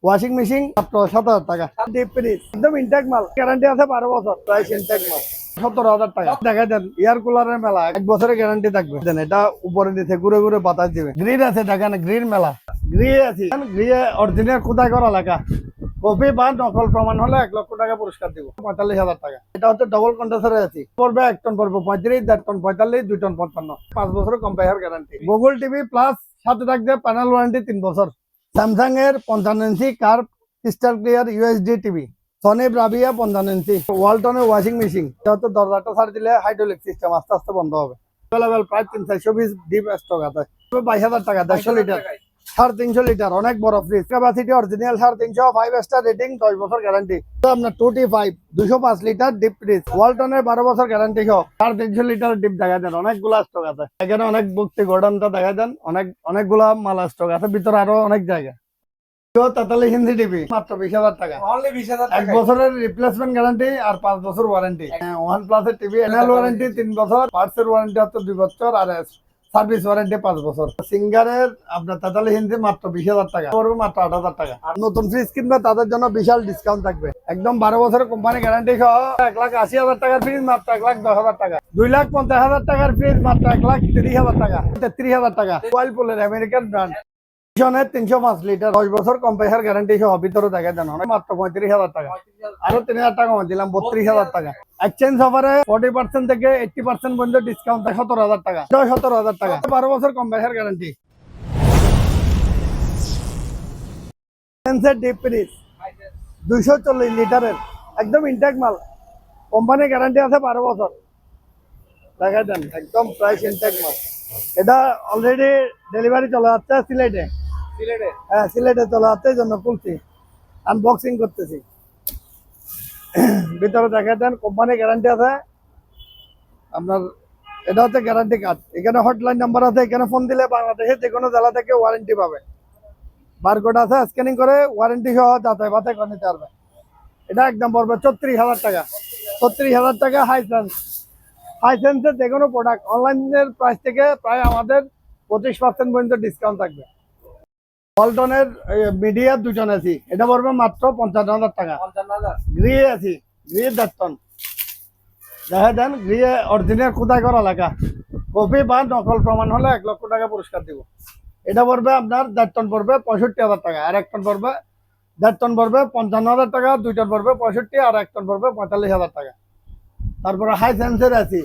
Washing machine মাত্র 17,000 টাকা। Deep fridge একদম ইনটেক মাল, গ্যারান্টি আছে 12 বছর, প্রাইস ইনটেক মাল 17,000 টাকা। দেখা দেন এয়ার কুলারের মেলা, 1 বছরের গ্যারান্টি থাকবে। দেন এটা উপরে নিচে ঘুরে ঘুরে বাতাস দিবে। গ্রিল আছে, দেখেন গ্রিল মেলা, গ্রিল আছে, গ্রিল অরিজিনাল খোদাই করা লেখা। কপি বা নকল প্রমাণ হলে 1 লক্ষ টাকা পুরস্কার দিব। 45,000 টাকা। এটা হচ্ছে ডবল কন্ডেন্সারে আছে, পড়বে 1 টন পড়বে 35, 1.5 টন 45, 2 টন 55, 5 বছরের কম্পায়ার গ্যারান্টি। গুগল টিভি প্লাস সাথে থাকবে প্যানেল ওয়ারেন্টি 3 বছর। স্যামসাং এর 55 inch curve crystal clear USD TV, Sony Bravia 55 inch, ওয়ালটনের ওয়াশিং মেশিন। এটা হচ্ছে দরজাটা ছাড় দিলে হাইড্রোলিক সিস্টেম আস্তে আস্তে বন্ধ হবে। অ্যাভেলেবেল প্রায় 320 ডিপ স্টক আছে। 22,000 টাকা, 150 লিটার, 350 লিটার, অনেক বড় fridge. Capacity original 350, 5 star rating, 10 বছর গ্যারান্টি। আপনার 25 205 লিটার ডিপ ফ্রিজ, ওয়ালটনের 12 বছর গ্যারান্টি সহ 350 লিটার ডিপ দেখা দেন। অনেকগুলা স্টক আছে এখানে, অনেক ভক্তি গোডাউনটা দেখা দেন, অনেকগুলা মাল স্টক আছে ভিতরে, আরো অনেক জায়গা। তাতালি হিন্দি টিভি মাত্র 20,000 টাকা, 1 বছরের রিপ্লেসমেন্ট গ্যারান্টি আর 5 বছর ওয়ারেন্টি। ওয়ান প্লাসের টিভি এনাল ওয়ারেন্টি 3 বছর, পার্টসের ওয়ারেন্টি হচ্ছে 2 বছর, আর সার্ভিস ওয়ারেন্টি 5 বছর। সিঙ্গারের আপনার তাতালি হিন্দি মাত্র 20,000 টাকা, পড়বে মাত্র 8,000 টাকা। আর নতুন ফ্রিজ কিনবে তাদের জন্য বিশাল ডিসকাউন্ট থাকবে, একদম 12 বছরের কোম্পানি গ্যারান্টি সহ 1,80,000 টাকার ফ্রিজ মাত্র 1,10,000 টাকা, 2,50,000 টাকার ফ্রিজ মাত্র 1,30,000 টাকা, 33,000 টাকা। ওয়ালপুলের আমেরিকান ব্র্যান্ড 305 লিটার, 10 বছর কম্প্রেসার গ্যারান্টি সহ ভিতরে দেখা দেন মাত্র 35,000 টাকা। আরো 3,000 টাকা কমে দিলাম, 32,000 টাকা। এক্সচেঞ্জ অফারে 40% থেকে 80% পর্যন্ত ডিসকাউন্ট, 17,000 টাকা, 17,000 টাকা, 12 বছর কম্প্রেসার গ্যারান্টি। ডিপ ফ্রিজ 240 লিটারের, একদম ইনটেক মাল, কোম্পানি গ্যারান্টি আছে 12 বছর। দেখা দেন একদম প্রাইস ইনটেক মাল। এটা অলরেডি ডেলিভারি চলে যাচ্ছে সিলেটে, হ্যাঁ সিলেটে চলে যাচ্ছে, এই জন্য খুলছি, আনবক্সিং করতেছি। ভিতরে দেখা দেন কোম্পানি গ্যারান্টি আছে আপনার। এটা হচ্ছে গ্যারান্টি কার্ড, এখানে হটলাইন নাম্বার আছে, এখানে ফোন দিলে বাংলাদেশের যে কোনো জেলা থেকে ওয়ারেন্টি পাবে। বারকোড আছে, স্ক্যানিং করে ওয়ারেন্টি সহ যাচাই বাছাই করে নিতে পারবে। এটা একদম পড়বে 34,000 টাকা, 34,000 টাকা। হাইসেন্সের যে কোনো প্রোডাক্ট অনলাইনের প্রাইস থেকে প্রায় আমাদের 25% পর্যন্ত ডিসকাউন্ট থাকবে। ওয়ালটনের মিডিয়া 2 টন এসি, এটা পড়বে মাত্র 55,000 টাকা। গ্রিয়ে এসি, গ্রিয়ে 1.5 টন, দেখা দেন গ্রিয়ে অরিজিনাল খোদাই করা লেখা। কপি বা নকল প্রমাণ হলে 1 লক্ষ টাকা পুরস্কার দিব। এটা পড়বে আপনার 1.5 টন পড়বে 65,000 টাকা, আর 1 টন পড়বে 1.5 টন পড়বে 55,000 টাকা, 2 টন পড়বে 65, আর 1 টন পড়বে 45,000 টাকা। তারপরে হাই সেন্সের আছি,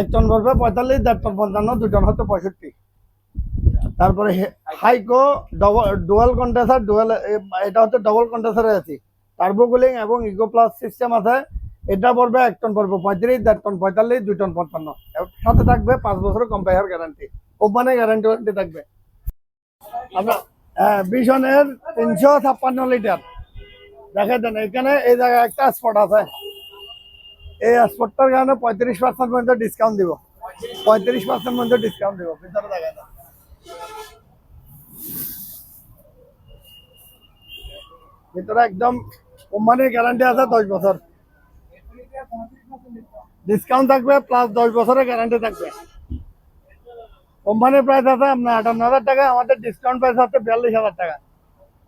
1 টন পড়বে 45, 1.5 টন 55, 2 টন হচ্ছে 65। তারপরে হাইকো ডুয়াল কন্ডেন্সার, এটা হচ্ছে ডবল কন্ডেন্সারে আছি, টার্বো কুলিং এবং ইকো প্লাস সিস্টেম আছে। এটা পড়বে 1 টন পড়বে 35, 1.5 টন 45, 2 টন 55, সাথে থাকবে 5 বছরের কম্পায়ার গ্যারান্টি, কোম্পানি গ্যারান্টি থাকবে। আপনার বিশনের 356 লিটার দেখা দেন। এখানে এই জায়গায় একটা স্পট আছে, এই স্পটটার কারণে 35% পর্যন্ত ডিসকাউন্ট দিব, 35% পর্যন্ত ডিসকাউন্ট দিব। ভিতরে দেখা দেন ভিতরে একদম কোম্পানির গ্যারান্টি আছে 10 বছর, ডিসকাউন্ট থাকবে প্লাস 10 বছরের গ্যারান্টি থাকবে। কোম্পানির প্রাইস আছে আপনার 58,000 টাকা, আমাদের ডিসকাউন্ট প্রাইস আছে 42,000 টাকা,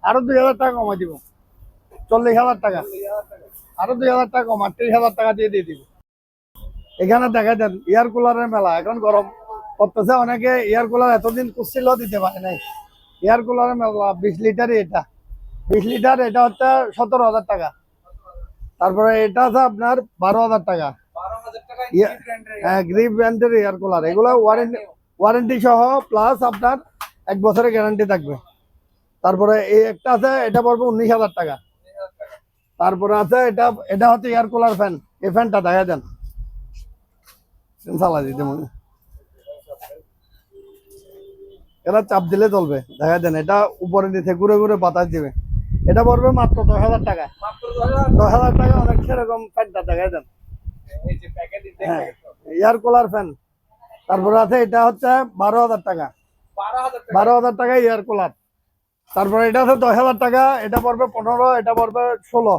আরো 2,000 টাকা কমাই দিব, 40,000 টাকা, আরো 2,000 টাকা কম, 38,000 টাকা দিয়ে দিব। এখানে দেখা দেন এয়ার কুলারের মেলা, এখন গরম করতেছে, অনেকে এয়ার কুলার এতদিন কুচ্ছিল দিতে পারে নাই। এয়ার কুলারের মেলা 20 লিটারই, এটা 20 লিটার, এটা হচ্ছে 17,000 টাকা। তারপরে এটা আছে আপনার 12,000 টাকা, গ্রিপ ব্র্যান্ডের এয়ার কুলার। এগুলো ওয়ারেন্টি সহ প্লাস আপনার 1 বছরের গ্যারান্টি থাকবে। তারপরে এই একটা আছে, এটা পড়বে 19,000 টাকা। তারপরে আছে এটা হচ্ছে এয়ার কুলার ফ্যান, এই ফ্যানটা দেখা দেন, চালা দিতে মনে, এটা চাপ দিলে চলবে, দেখা দেন এটা উপরে নিচে ঘুরে ঘুরে বাতাস দিবে। এটা পড়বে মাত্র 10,000 টাকা, 10,000 টাকা। অনেক সেরকম ফ্যানটা দেখা দেন, হ্যাঁ এয়ার কুলার ফ্যান। তারপরে আছে এটা হচ্ছে 12,000 টাকা, 12,000 টাকা এয়ার কুলার। তারপরে এটা আছে 10,000 টাকা, এটা পড়বে 15, এটা পড়বে 16।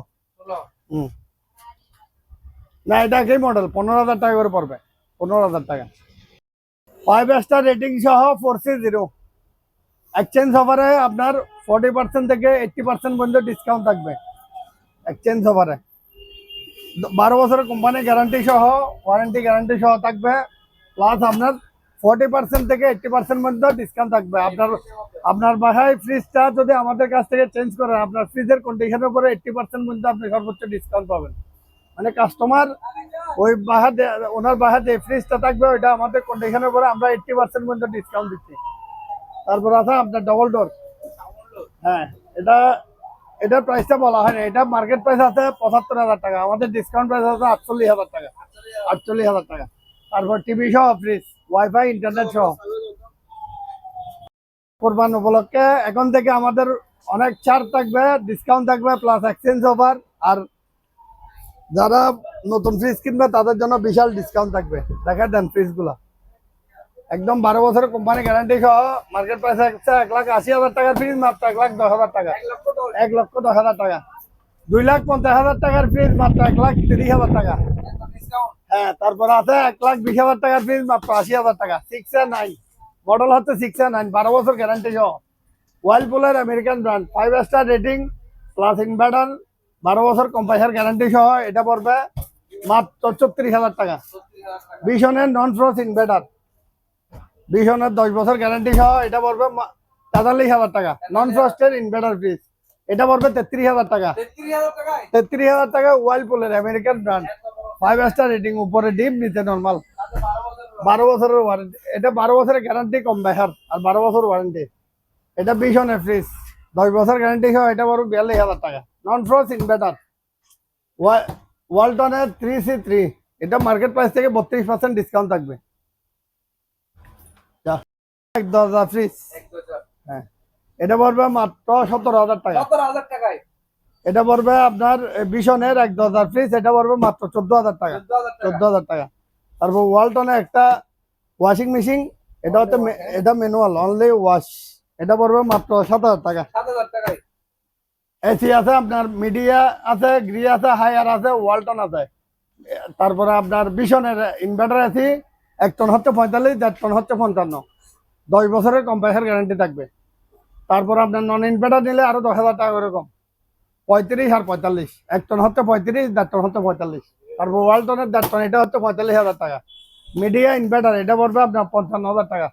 না এটা একই মডেল, 15,000 টাকা করে পড়বে, 15,000 টাকা। 5 স্টার রেটিং সহ 4C0, এক্সচেঞ্জ অফারে আপনার 40% থেকে 80% পর্যন্ত ডিসকাউন্ট থাকবে এক্সচেঞ্জ অফারে। 12 বছরের কোম্পানি গ্যারান্টি সহ ওয়ারেন্টি গ্যারান্টি সহ থাকবে, প্লাস আপনার 40% থেকে 80% পর্যন্ত ডিসকাউন্ট থাকবে। আপনার বাসায় ফ্রিজটা যদি আমাদের কাছ থেকে চেঞ্জ করেন, আপনার ফ্রিজের কন্ডিশনের উপরে 80% পর্যন্ত আপনি সর্বোচ্চ ডিসকাউন্ট পাবেন। মানে কাস্টমার ওই ওনার বাসায় যে ফ্রিজটা থাকবে ওইটা আমাদের কন্ডিশনের উপরে আমরা 80% পর্যন্ত ডিসকাউন্ট দিচ্ছি। তারপর আছে আপনার ডবল ডোর। হ্যাঁ, এটার প্রাইসটা বলা হয় না, এটা মার্কেট প্রাইস আছে 75,000 টাকা, আমাদের ডিসকাউন্ট প্রাইস আছে 48,000 টাকা। 48,000 টাকা। তারপর টিভি সহ ফ্রিজ, ওয়াইফাই, ইন্টারনেট সহ। কোরবান উপলক্ষে এখন থেকে আমাদের অনেক ছাড় থাকবে, ডিসকাউন্ট থাকবে, প্লাস এক্সচেঞ্জ অফার। আর যারা নতুন ফ্রিজ কিনবে তাদের জন্য বিশাল ডিসকাউন্ট থাকবে। দেখা দেন ফ্রিজগুলো একদম 12 বছরের কোম্পানি গ্যারান্টি সহ, মার্কেট প্রাইস হচ্ছে 1,80,000 টাকার ফ্রিজ মাত্র 1,10,000 টাকা। 1,10,000 টাকা। 2,50,000 টাকার ফ্রিজ মাত্র 1,30,000 টাকা। হ্যাঁ, তারপর আছে 1,20,000 টাকার ফ্রিজ মাত্র 80,000 টাকা। 6 9 মডেল হচ্ছে 6 9, 12 বছর গ্যারান্টি সহ। ওয়ার্লপুলের American brand, 5 star rating plus inverter, 12 বছর কম্প্রেসার গ্যারান্টি সহ। এটা পড়বে মাত্র 34,000 টাকা। বিশনের নন ফ্রস্ট ইনভার্টার, বিশনের 10 বছর গ্যারান্টি সহ। এটা পড়বে 43,000 টাকা। নন ফ্রস্টের ইনভার্টার ফ্রিজ, এটা পড়বে 33,000 টাকা। 33,000 টাকা। ওয়ার্লপুলের আমেরিকান ব্র্যান্ড, 5 স্টার রেটিং, উপরে ডিপ নিচে নর্মাল, 12 বছরের ওয়ারেন্টি। এটা 12 বছরের গ্যারান্টি কম্প্রেসার আর 12 বছর ওয়ারেন্টি। এটা বিশনের ফ্রিজ, 10 বছর গ্যারান্টি সহ। এটা পড়বে 42,000 টাকা। নন ফ্রস্ট ইনভার্টার ওয়ালটনের 3C3, এটা মার্কেট প্রাইস থেকে 32% ডিসকাউন্ট থাকবে। এক দরজা ফ্রিজ, হ্যাঁ, এটা পড়বে মাত্র 17,000 টাকা। 17,000 টাকায় এটা পড়বে আপনার বিশনের এক দরজার ফ্রিজ, এটা পড়বে মাত্র 14,000 টাকা। 14,000 টাকা। তারপর ওয়ালটনে একটা ওয়াশিং মেশিন, এটা হচ্ছে এটা ম্যানুয়াল অনলি ওয়াশ, এটা পড়বে মাত্র 7,000 টাকা। 7,000 টাকায়। এসি আছে আপনার, মিডিয়া আছে, গ্রি আছে, হায়ার আছে, ওয়ালটন আছে। তারপরে আপনার বিশনের ইনভার্টার এসি 1 টন হচ্ছে 45, 1.5 টন হচ্ছে 55, 10 বছরের কম্প্রেসার গ্যারান্টি থাকবে। তারপর আপনার নন ইনভার্টার নিলে আরো 10,000 টাকা এরকম, 35 আর 45, 1 টন হচ্ছে 35, 1.5 টন হচ্ছে 45। তারপর ওয়ালটনের 1.5 টন, এটা হচ্ছে 45,000 টাকা। মিডিয়া ইনভার্টার, এটা পড়বে আপনার 55,000 টাকা।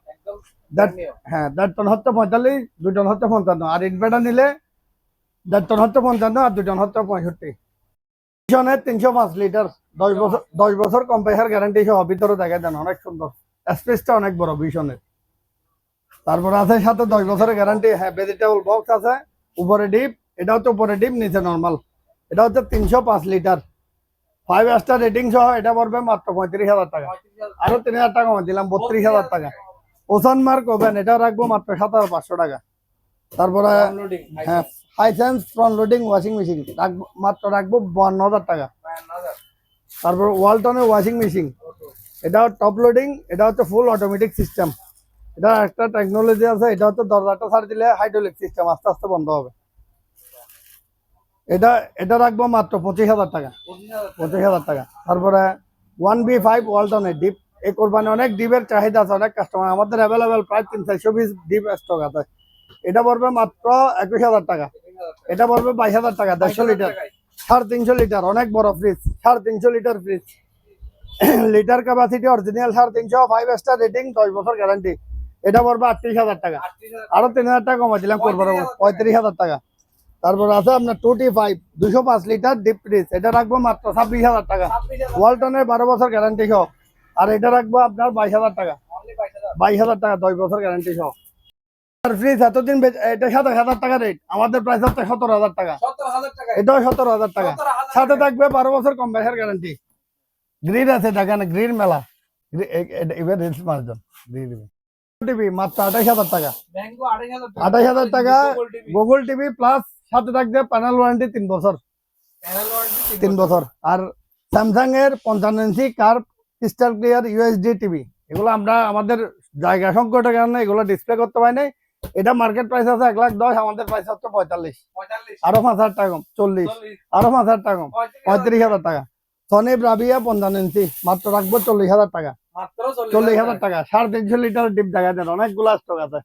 হ্যাঁ, 1.5 টন হচ্ছে 45, 2 টন হচ্ছে 55। আর ইনভার্টার নিলে 1.5 টন হচ্ছে 55 আর 2 টন হচ্ছে 65। 305 লিটার, 10 বছর কম্প্রেসার গ্যারান্টি সহ। ভিতরে দেখা দেন অনেক সুন্দর, স্পেসটা অনেক বড় ভীষণের। তারপর আছে সাথে 10 বছরের গ্যারান্টি। হ্যাঁ, ভেজিটেবল বক্স আছে, উপরে ডিপ, এটা হচ্ছে উপরে ডিপ নিচে নর্মাল। এটা হচ্ছে 305 লিটার, 5 স্টার রেটিং সহ। এটা পড়বে মাত্র 35,000 টাকা। আরো 3,000 টাকা কমে দিলাম, 32,000 টাকা। ওসান মার্ক ওভেন, এটা রাখবো মাত্র 7,500 টাকা। তারপরে হ্যাঁ, Hisense front loading washing machine মাত্র রাখবো 52,000 টাকা। তারপর ওয়ালটনের ওয়াশিং মেশিন, এটা টপ লোডিং, এটা হচ্ছে ফুল অটোমেটিক সিস্টেম। এটা একটা টেকনোলজি আছে, এটা হচ্ছে দরজাটা ছাড় দিলে হাইড্রোলিক সিস্টেম, আস্তে আস্তে বন্ধ হবে। এটা রাখবো মাত্র 25,000 টাকা। 25,000 টাকা। তারপরে 1B5 ওয়ালটনের ডিপ, এই কোরবানি অনেক ডিপের চাহিদা আছে, অনেক কাস্টমার আমাদের অ্যাভেলেবেল, প্রায় 300 পিস ডিপ স্টক আছে। এটা পড়বে মাত্র 21,000 টাকা। এটা পড়বে 22,000 টাকা। 150 লিটার, 350 লিটার, অনেক বড় fridge, 350 litre fridge. Litre capacity original 350, 5 star rating, 10 বছর গ্যারান্টি। এটা পড়বে 38,000 টাকা। আরো 3,000 টাকা কমাই দিলাম, করবো 35,000 টাকা। তারপর আছে আপনার 2T5 205 লিটার ডিপ ফ্রিজ, এটা রাখবো মাত্র 26,000 টাকা। ওয়ালটনের 12 বছর গ্যারান্টি সহ। আর এটা রাখবো আপনার 22,000 টাকা। 22,000 টাকা, 10 বছর গ্যারান্টি সহ। ফ্রিজ এতদিন এটা 27,000 টাকা রেট, আমাদের প্রাইস হচ্ছে 17,000 টাকা। 17,000 টাকায়। এটাও 17,000 টাকা। সাথে থাকবে 12 বছর কম্প্রেসার গ্যারান্টি। গ্রিল আছে, দেখেন গ্রিল মেলা, এবার রিলস মার্জন দিয়ে দিবে। টিভি মাত্র 28,000 টাকা। ম্যাঙ্গো 28,000 টাকা। 28,000 টাকা। গুগল টিভি প্লাস সাথে থাকবে প্যানেল ওয়ারেন্টি 3 বছর। প্যানেল ওয়ারেন্টি 3 বছর। আর স্যামসাং এর 55 inch curve crystal clear USD TV, এগুলো আমরা আমাদের জায়গা সংকটের কারণে এগুলো ডিসপ্লে করতে পারি নাই। এটা মার্কেট প্রাইস আছে 1,10,000, আমাদের প্রাইস হচ্ছে 45। 45 আরো 5,000 টাকা কম, 40। আরো 5,000 টাকা কম, 35,000 টাকা। সনি ব্রাভিয়া 55 ইঞ্চি মাত্র রাখবো 40,000 টাকা। মাত্র 40,000 টাকা। 350 লিটার ডিপ দেখা দেন, অনেকগুলো স্টক আছে।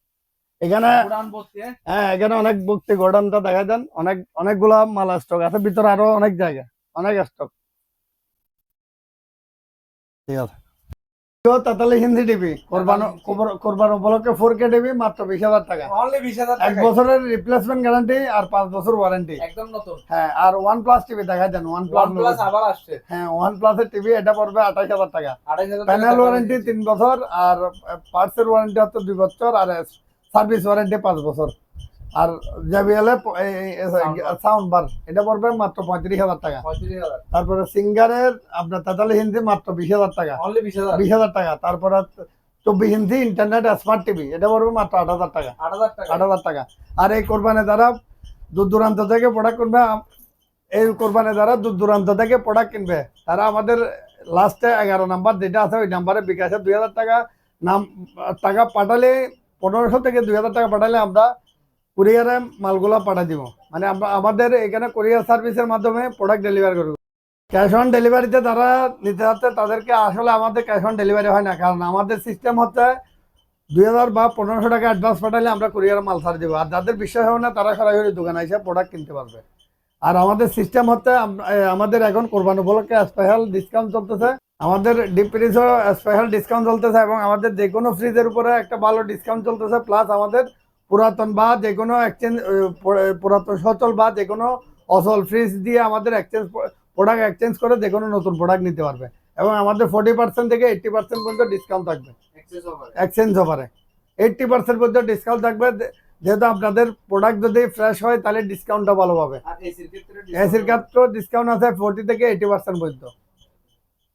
এখানে পুরান বস্তি, হ্যাঁ? হ্যাঁ এখানে অনেক ভক্তি গোডাউনটা দেখা দেন, অনেকগুলা মাল স্টক আছে, ভিতরে আরো অনেক জায়গা, অনেক স্টক। ঠিক আছে। তাতালি হিন্দি টিভি কোরবান উপলক্ষে 4K টিভি মাত্র 20,000 টাকা। Only 20,000 এক টাকায়। বছরের রিপ্লেসমেন্ট গ্যারান্টি আর 5 বছর ওয়ারেন্টি। একদম নতুন। হ্যাঁ, আর OnePlus টিভি দেখা দেন, OnePlus আবার আসছে। হ্যাঁ OnePlus এর টিভি, এটা পড়বে 28,000 টাকা। 28,000 প্যানেল টাকা ওয়ারেন্টি 3 বছর, আর পার্টস এর ওয়ারেন্টি হচ্ছে 2 বছর, আর সার্ভিস ওয়ারেন্টি 5 বছর। আর JBL সাউন্ড বার, এটা পড়বে মাত্র 35,000 টাকা। 35,000। তারপরে সিঙ্গারের আপনার তাতালি হিন্দি মাত্র 20,000 টাকা। Only 20,000। 20,000 টাকা। তারপরে 24 ইঞ্চি ইন্টারনেট স্মার্ট টিভি, এটা পড়বে মাত্র 8,000 টাকা। 8,000 টাকা। 8,000 টাকা। আর এই কোরবানি দ্বারা দূর দূরান্ত থেকে প্রোডাক্ট কিনবে, এই কোরবানি দ্বারা দূর দূরান্ত থেকে প্রোডাক্ট কিনবে, তারা আমাদের লাস্টে 11 নাম্বার যেটা আছে ওই নাম্বারে বিকাশে 2,000 টাকা টাকা পাঠালে, 1500 থেকে 2,000 টাকা পাঠালে আমরা কুরিয়ারে মালগুলো পাঠিয়ে দিব। মানে আমরা আমাদের এখানে কুরিয়ার সার্ভিসের মাধ্যমে প্রোডাক্ট ডেলিভারি করব। ক্যাশ অন ডেলিভারিতে যারা নিতে যাচ্ছে তাদেরকে আসলে আমাদের ক্যাশ অন ডেলিভারি হয় না, কারণ আমাদের সিস্টেম হচ্ছে 2,000 বা 1,500 টাকা অ্যাডভান্স পাঠালে আমরা কুরিয়ারে মাল ছাড় দেবো। আর যাদের বিশ্বাস হবে না তারা সরাসরি দোকানে এসে প্রোডাক্ট কিনতে পারবে। আর আমাদের সিস্টেম হচ্ছে আমাদের এখন কোরবানি উপলক্ষে স্পেশাল ডিসকাউন্ট চলতেছে, আমাদের ডিপ ফ্রিজও স্পেশাল ডিসকাউন্ট চলতেছে, এবং আমাদের যে কোনো ফ্রিজের উপরে একটা ভালো ডিসকাউন্ট চলতেছে। প্লাস আমাদের পুরাতন বা যে কোনো এক্সচেঞ্জ, পুরাতন সচল বা যে কোনো অচল ফ্রিজ দিয়ে আমাদের প্রোডাক্ট এক্সচেঞ্জ করে যে কোনো নতুন প্রোডাক্ট নিতে পারবে। এবং আমাদের 40% থেকে 80% পর্যন্ত ডিসকাউন্ট থাকবে। এক্সচেঞ্জ অফারে 80% পর্যন্ত ডিসকাউন্ট থাকবে। যেহেতু আপনাদের প্রোডাক্ট যদি ফ্রেশ হয় তাহলে ডিসকাউন্টটা ভালো পাবে। আর এসির ক্ষেত্রে এসির ক্ষেত্রে ডিসকাউন্ট আছে 40 থেকে 80% পর্যন্ত।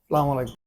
আসসালামু আলাইকুম।